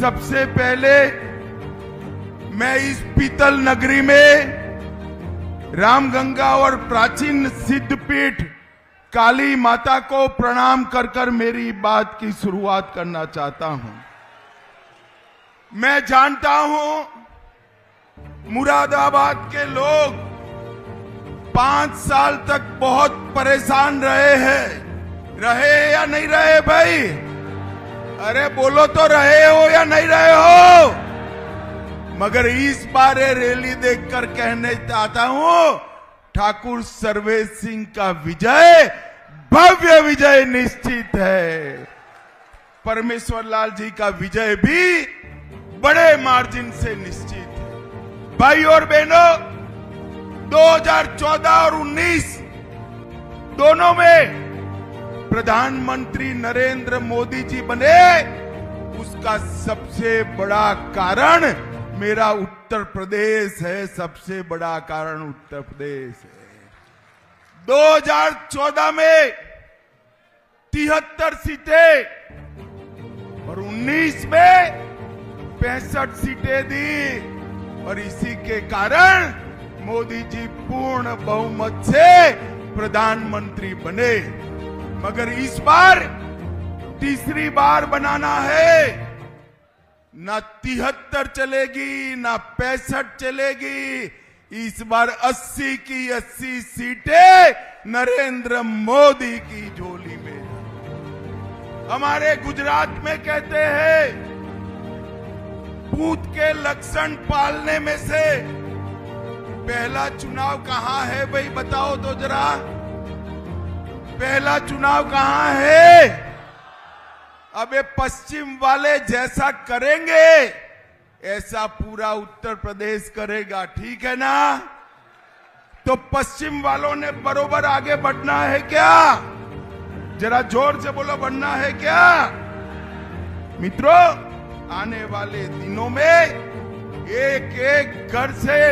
सबसे पहले मैं इस पीतल नगरी में रामगंगा और प्राचीन सिद्धपीठ काली माता को प्रणाम कर कर मेरी बात की शुरुआत करना चाहता हूं। मैं जानता हूं मुरादाबाद के लोग 5 साल तक बहुत परेशान रहे या नहीं रहे भाई? अरे बोलो तो रहे हो या नहीं रहे हो? मगर इस बार ये रैली देखकर कहने चाहता हूं, ठाकुर सर्वेश सिंह का विजय, भव्य विजय निश्चित है। परमेश्वर लाल जी का विजय भी बड़े मार्जिन से निश्चित है। भाई और बहनों, 2014 और 19 दोनों में प्रधानमंत्री नरेंद्र मोदी जी बने, उसका सबसे बड़ा कारण मेरा उत्तर प्रदेश है। सबसे बड़ा कारण उत्तर प्रदेश है। 2014 में 73 सीटें और 19 में 65 सीटें दी और इसी के कारण मोदी जी पूर्ण बहुमत से प्रधानमंत्री बने। मगर इस बार तीसरी बार बनाना है। ना 73 चलेगी, ना 65 चलेगी। इस बार 80 की 80 सीटें नरेंद्र मोदी की झोली में। हमारे गुजरात में कहते हैं, पूत के लक्षण पालने में से पहला चुनाव कहां है भाई? बताओ तो जरा, पहला चुनाव कहां है? अबे पश्चिम वाले जैसा करेंगे ऐसा पूरा उत्तर प्रदेश करेगा, ठीक है ना? तो पश्चिम वालों ने बरोबर आगे बढ़ना है क्या? जरा जोर से बोलो, बढ़ना है क्या? मित्रों, आने वाले दिनों में एक एक घर से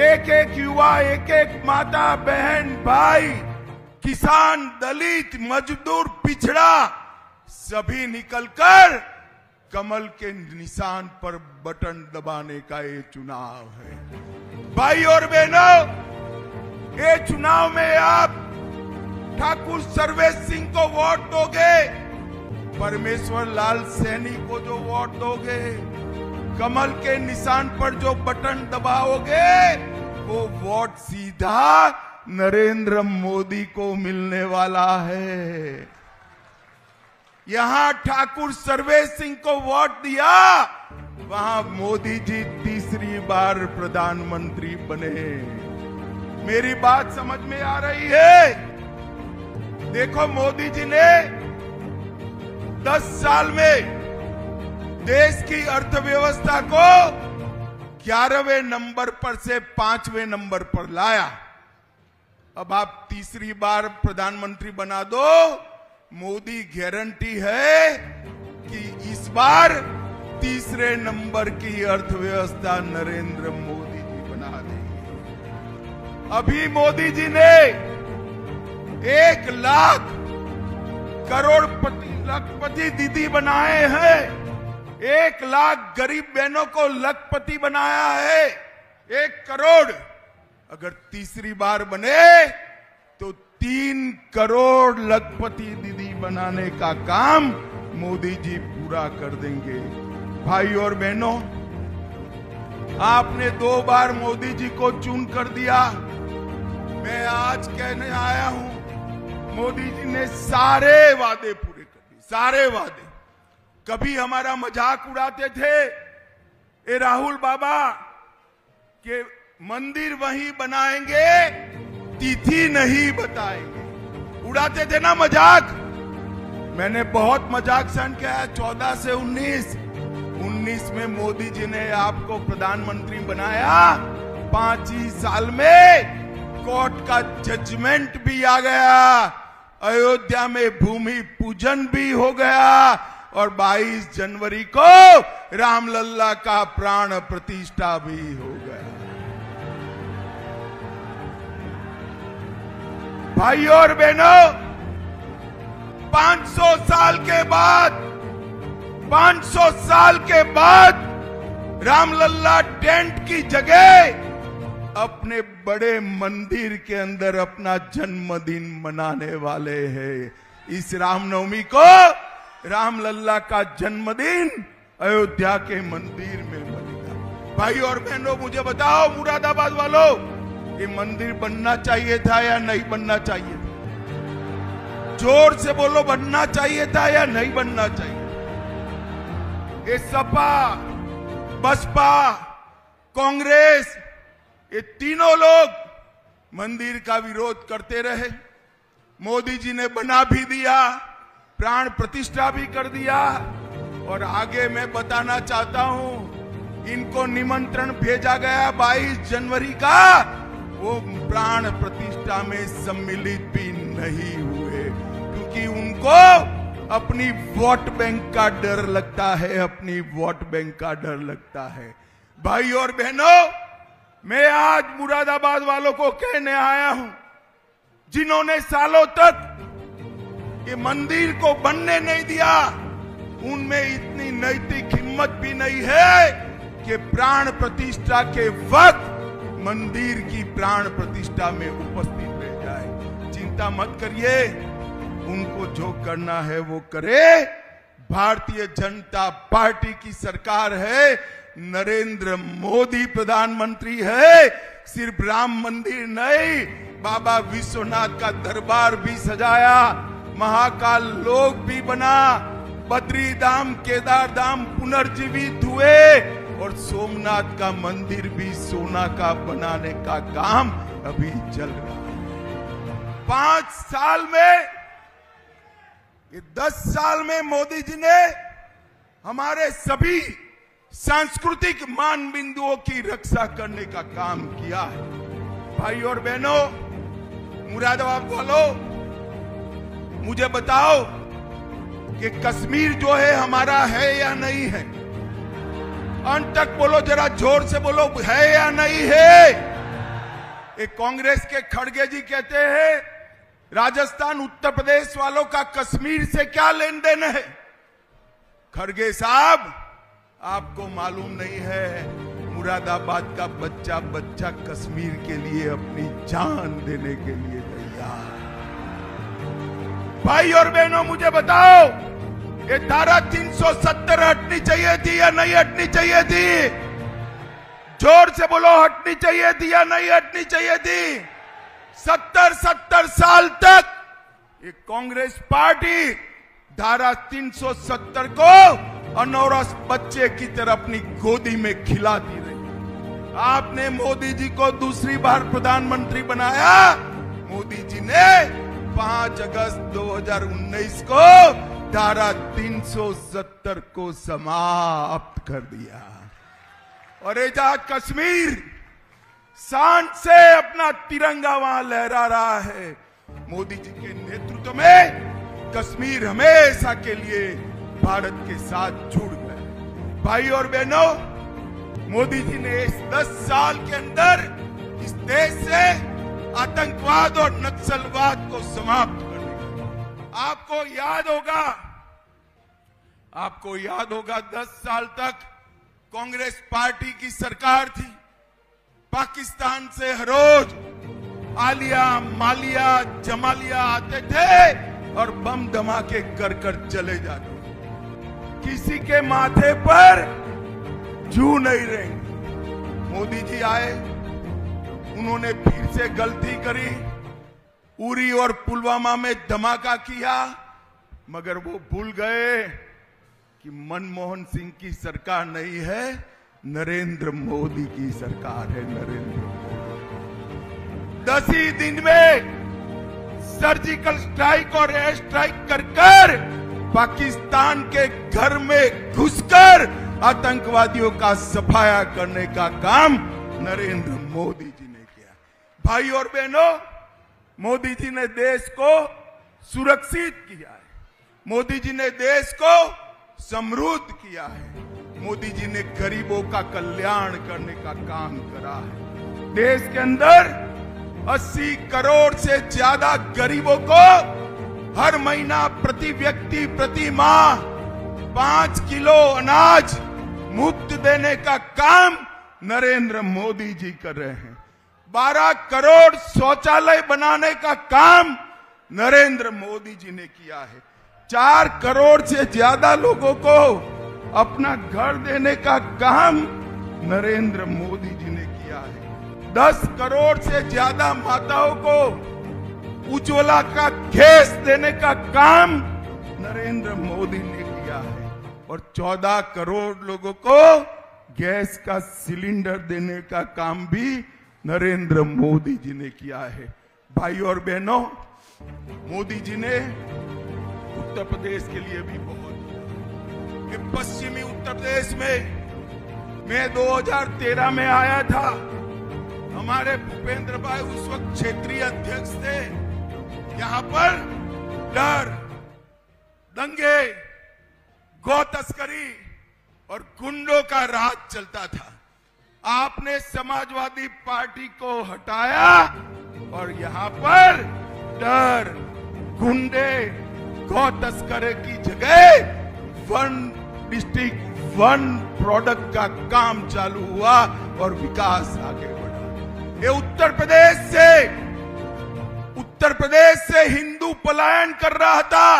एक एक युवा, एक एक माता, बहन, भाई, किसान, दलित, मजदूर, पिछड़ा, सभी निकलकर कमल के निशान पर बटन दबाने का ये चुनाव है। भाई और बहनों, ये चुनाव में आप ठाकुर सर्वेश सिंह को वोट दोगे, परमेश्वर लाल सैनी को जो वोट दोगे, कमल के निशान पर जो बटन दबाओगे, वो वोट सीधा नरेंद्र मोदी को मिलने वाला है। यहां ठाकुर सर्वेश सिंह को वोट दिया, वहां मोदी जी तीसरी बार प्रधानमंत्री बने। मेरी बात समझ में आ रही है? देखो, मोदी जी ने 10 साल में देश की अर्थव्यवस्था को 11वें नंबर पर से 5वें नंबर पर लाया। अब आप तीसरी बार प्रधानमंत्री बना दो, मोदी गारंटी है कि इस बार तीसरे नंबर की अर्थव्यवस्था नरेंद्र मोदी जी बना देंगे। अभी मोदी जी ने 1 लाख करोड़पति, लखपति दीदी बनाए हैं। 1 लाख गरीब बहनों को लखपति बनाया है। 1 करोड़ अगर तीसरी बार बने तो 3 करोड़ लखपति दीदी बनाने का काम मोदी जी पूरा कर देंगे। भाई और बहनों, आपने 2 बार मोदी जी को चुन कर दिया। मैं आज कहने आया हूं, मोदी जी ने सारे वादे पूरे कर दिए, सारे वादे। कभी हमारा मजाक उड़ाते थे, ए राहुल बाबा के मंदिर वहीं बनाएंगे, तिथि नहीं बताएंगे। उड़ाते थे ना मजाक। मैंने बहुत मजाक सहन किया। 14 से 19 में मोदी जी ने आपको प्रधानमंत्री बनाया। 5 ही साल में कोर्ट का जजमेंट भी आ गया, अयोध्या में भूमि पूजन भी हो गया और 22 जनवरी को रामलल्ला का प्राण प्रतिष्ठा भी हो गया। भाई और बहनों, 500 साल के बाद 500 साल के बाद रामलल्ला टेंट की जगह अपने बड़े मंदिर के अंदर अपना जन्मदिन मनाने वाले हैं। इस रामनवमी को रामलल्ला का जन्मदिन अयोध्या के मंदिर में बनेगा। भाई और बहनों, मुझे बताओ मुरादाबाद वालों, ये मंदिर बनना चाहिए था या नहीं बनना चाहिए था? जोर से बोलो, बनना चाहिए था या नहीं बनना चाहिए? ये सपा, बसपा, कांग्रेस, ये तीनों लोग मंदिर का विरोध करते रहे। मोदी जी ने बना भी दिया, प्राण प्रतिष्ठा भी कर दिया, और आगे मैं बताना चाहता हूं, इनको निमंत्रण भेजा गया 22 जनवरी का, वो प्राण प्रतिष्ठा में सम्मिलित भी नहीं हुए, क्योंकि उनको अपनी वोट बैंक का डर लगता है, अपनी वोट बैंक का डर लगता है। भाई और बहनों, मैं आज मुरादाबाद वालों को कहने आया हूं, जिन्होंने सालों तक ये मंदिर को बनने नहीं दिया, उनमें इतनी नैतिक हिम्मत भी नहीं है कि प्राण प्रतिष्ठा के वक्त मंदिर की प्राण प्रतिष्ठा में उपस्थित रह जाए। चिंता मत करिए, उनको जो करना है वो करे। भारतीय जनता पार्टी की सरकार है, नरेंद्र मोदी प्रधानमंत्री है। सिर्फ राम मंदिर नहीं, बाबा विश्वनाथ का दरबार भी सजाया, महाकाल लोक भी बना, बद्री धाम, केदार धाम पुनर्जीवित हुए, और सोमनाथ का मंदिर भी सोना का बनाने का काम अभी चल रहा है। 5 साल में, ये 10 साल में मोदी जी ने हमारे सभी सांस्कृतिक मान बिंदुओं की रक्षा करने का काम किया है। भाई और बहनों, मुरादाबाद वालों, मुझे बताओ कि कश्मीर जो है हमारा है या नहीं है? अंत तक बोलो, जरा जोर से बोलो, है या नहीं है? एक कांग्रेस के खड़गे जी कहते हैं राजस्थान उत्तर प्रदेश वालों का कश्मीर से क्या लेन देन है? खड़गे साहब, आपको मालूम नहीं है, मुरादाबाद का बच्चा बच्चा कश्मीर के लिए अपनी जान देने के लिए तैयार। भाई और बहनों, मुझे बताओ, ये धारा 370 हटनी चाहिए थी या नहीं हटनी चाहिए थी? जोर से बोलो, हटनी चाहिए थी या नहीं हटनी चाहिए थी? 70 साल तक ये कांग्रेस पार्टी धारा 370 को अनौरस बच्चे की तरह अपनी गोदी में खिलाती रही। आपने मोदी जी को दूसरी बार प्रधानमंत्री बनाया। मोदी जी ने 5 अगस्त 2019 को धारा 370 को समाप्त कर दिया, और ये जहां कश्मीर शान से अपना तिरंगा वहां लहरा रहा है, मोदी जी के नेतृत्व में कश्मीर हमेशा के लिए भारत के साथ जुड़ गए। भाई और बहनों, मोदी जी ने इस 10 साल के अंदर इस देश से आतंकवाद और नक्सलवाद को समाप्त कर दिया। आपको याद होगा 10 साल तक कांग्रेस पार्टी की सरकार थी। पाकिस्तान से हर रोज आलिया, मालिया, जमालिया आते थे और बम धमाके कर चले जाते। किसी के माथे पर जू नहीं रहेंगे। मोदी जी आए, उन्होंने फिर से गलती करी, उरी और पुलवामा में धमाका किया, मगर वो भूल गए कि मनमोहन सिंह की सरकार नहीं है, नरेंद्र मोदी की सरकार है। नरेंद्र मोदी 10 ही दिन में सर्जिकल स्ट्राइक और एयर स्ट्राइक कर पाकिस्तान के घर में घुसकर आतंकवादियों का सफाया करने का काम नरेंद्र मोदी जी ने किया। भाई और बहनों, मोदी जी ने देश को सुरक्षित किया है, मोदी जी ने देश को समृद्ध किया है, मोदी जी ने गरीबों का कल्याण करने का काम करा है। देश के अंदर 80 करोड़ से ज्यादा गरीबों को हर महीना प्रति व्यक्ति प्रति माह 5 किलो अनाज मुफ्त देने का काम नरेंद्र मोदी जी कर रहे हैं। 12 करोड़ शौचालय बनाने का काम नरेंद्र मोदी जी ने किया है। 4 करोड़ से ज्यादा लोगों को अपना घर देने का काम नरेंद्र मोदी जी ने किया है। 10 करोड़ से ज्यादा माताओं को उज्ज्वला का गैस देने का काम नरेंद्र मोदी ने किया है और 14 करोड़ लोगों को गैस का सिलेंडर देने का काम भी नरेंद्र मोदी जी ने किया है। भाई और बहनों, मोदी जी ने उत्तर प्रदेश के लिए भी बहुत किया। कि पश्चिमी उत्तर प्रदेश में मैं 2013 में आया था। हमारे भूपेंद्र भाई उस वक्त क्षेत्रीय अध्यक्ष थे। यहां पर डर, दंगे, गौ तस्करी और गुंडों का राज चलता था। आपने समाजवादी पार्टी को हटाया और यहां पर डर, गुंडे, गौ तस्करी की जगह 1 डिस्ट्रिक्ट 1 प्रोडक्ट का काम चालू हुआ और विकास आगे बढ़ा। ये उत्तर प्रदेश से हिंदू पलायन कर रहा था।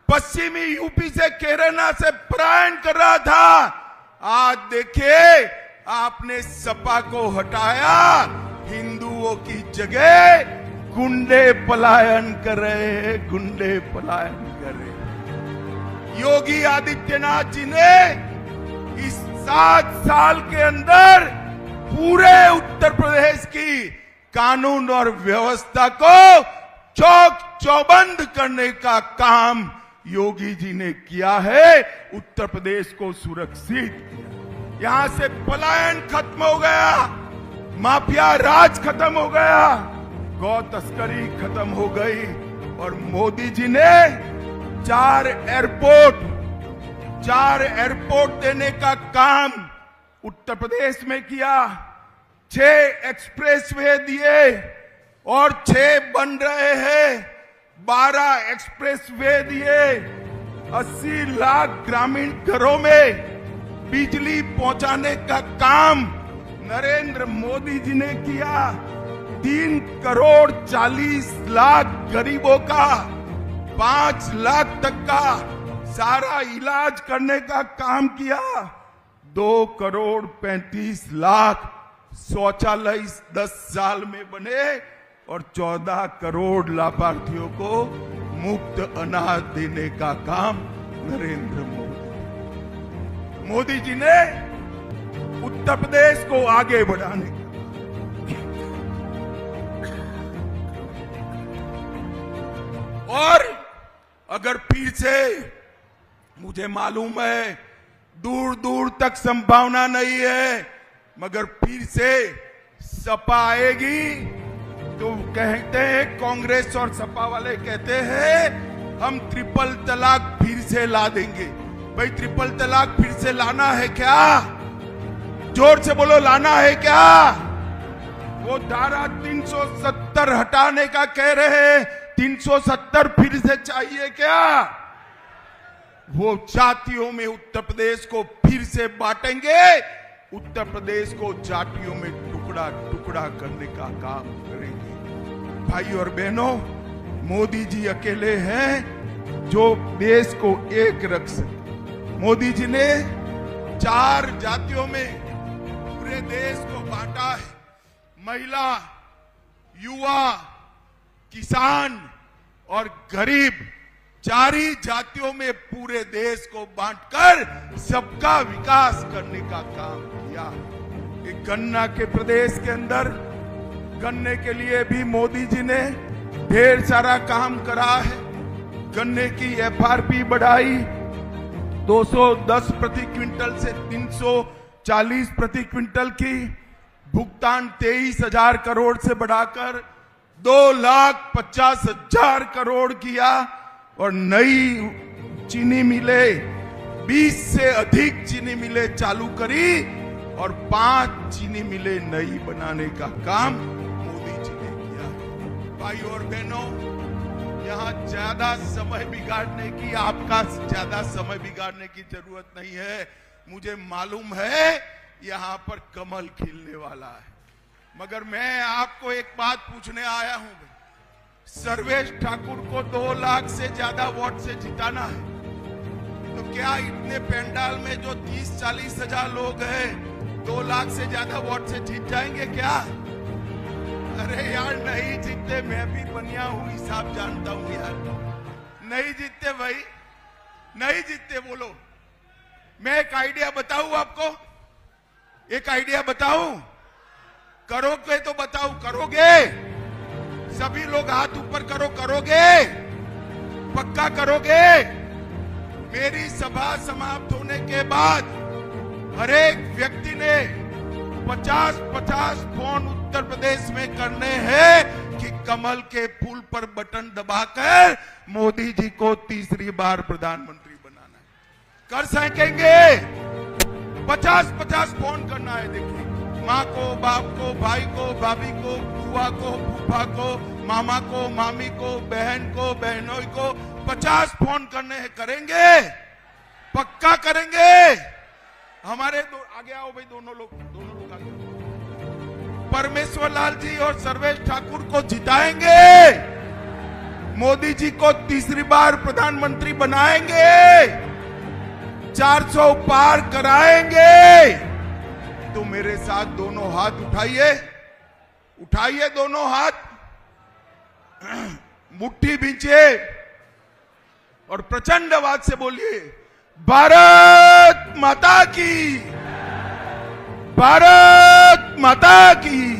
पश्चिमी यूपी से केरला से पलायन कर रहा था। आज देखिए आपने सपा को हटाया, हिंदुओं की जगह गुंडे पलायन कर रहे हैं, गुंडे पलायन कर रहे हैं। योगी आदित्यनाथ जी ने इस 7 साल के अंदर पूरे उत्तर प्रदेश की कानून और व्यवस्था को चौक चौबंद करने का काम योगी जी ने किया है। उत्तर प्रदेश को सुरक्षित किया। यहां से पलायन खत्म हो गया, माफिया राज खत्म हो गया, गौ तस्करी खत्म हो गई और मोदी जी ने 4 एयरपोर्ट देने का काम उत्तर प्रदेश में किया। 6 एक्सप्रेसवे दिए और 6 बन रहे हैं। 12 एक्सप्रेसवे दिए। 80 लाख ग्रामीण घरों में बिजली पहुंचाने का काम नरेंद्र मोदी जी ने किया। 3 करोड़ 40 लाख गरीबों का 5 लाख तक का सारा इलाज करने का काम किया। 2 करोड़ 35 लाख शौचालय 10 साल में बने और 14 करोड़ लाभार्थियों को मुफ्त अनाज देने का काम नरेंद्र मोदी जी ने उत्तर प्रदेश को आगे बढ़ाने का। और अगर फिर से, मुझे मालूम है दूर दूर तक संभावना नहीं है, मगर फिर से सपा आएगी तो कहते हैं, कांग्रेस और सपा वाले कहते हैं हम ट्रिपल तलाक फिर से ला देंगे। भाई ट्रिपल तलाक फिर से लाना है क्या? जोर से बोलो, लाना है क्या? वो धारा 370 हटाने का कह रहे हैं, 370 फिर से चाहिए क्या? वो जातियों में उत्तर प्रदेश को फिर से बांटेंगे, उत्तर प्रदेश को जातियों में टुकड़ा टुकड़ा करने का काम करेंगे। भाई और बहनों, मोदी जी अकेले हैं जो देश को एक रख सके। मोदी जी ने 4 जातियों में पूरे देश को बांटा है। महिला, युवा, किसान और गरीब, 4 ही जातियों में पूरे देश को बांटकर सबका विकास करने का काम किया। एक गन्ना के प्रदेश के अंदर गन्ने के लिए भी मोदी जी ने ढेर सारा काम करा है। गन्ने की एफआरपी बढ़ाई 210 प्रति क्विंटल से 340 प्रति क्विंटल की। भुगतान 23,000 करोड़ से बढ़ाकर 2,50,000 करोड़ किया और नई चीनी मिलें 20 से अधिक चीनी मिलें चालू करी और 5 चीनी मिलें नई बनाने का काम मोदी जी ने किया। भाई और बहनों, यहाँ ज्यादा समय बिगाड़ने की, आपका ज्यादा समय बिगाड़ने की जरूरत नहीं है। मुझे मालूम है यहाँ पर कमल खिलने वाला है। मगर मैं आपको एक बात पूछने आया हूं, सर्वेश ठाकुर को 2 लाख से ज्यादा वोट से जिताना है, तो क्या इतने पंडाल में जो 30-40 हजार लोग हैं 2 लाख से ज्यादा वोट से जीत जाएंगे क्या? अरे यार नहीं जीतते, मैं भी बनिया हूं, हिसाब जानता हूं यार। नहीं जीतते भाई, नहीं जीतते। बोलो, मैं एक आइडिया बताऊं आपको, एक आइडिया बताऊं, करोगे तो बताओ, करोगे? सभी लोग हाथ ऊपर करो, करोगे? पक्का करोगे? मेरी सभा समाप्त होने के बाद हर एक व्यक्ति ने 50-50 फोन उत्तर प्रदेश में करने हैं कि कमल के फूल पर बटन दबाकर मोदी जी को तीसरी बार प्रधानमंत्री बनाना है। कर सकेंगे? 50-50 फोन करना है। देखिए, माँ को, बाप को, भाई को, भाभी को, बुआ को, फूफा को, मामा को, मामी को, बहन को, बहनों को 50 फोन करने हैं। करेंगे? पक्का करेंगे? हमारे आगे आओ भाई, दोनों लोग आगे। परमेश्वर लाल जी और सर्वेश ठाकुर को जिताएंगे, मोदी जी को तीसरी बार प्रधानमंत्री बनाएंगे, 400 पार कराएंगे। तो मेरे साथ दोनों हाथ उठाइए, उठाइए दोनों हाथ, मुट्ठी बींचे और प्रचंड आवाज से बोलिए, भारत माता की, भारत माता की।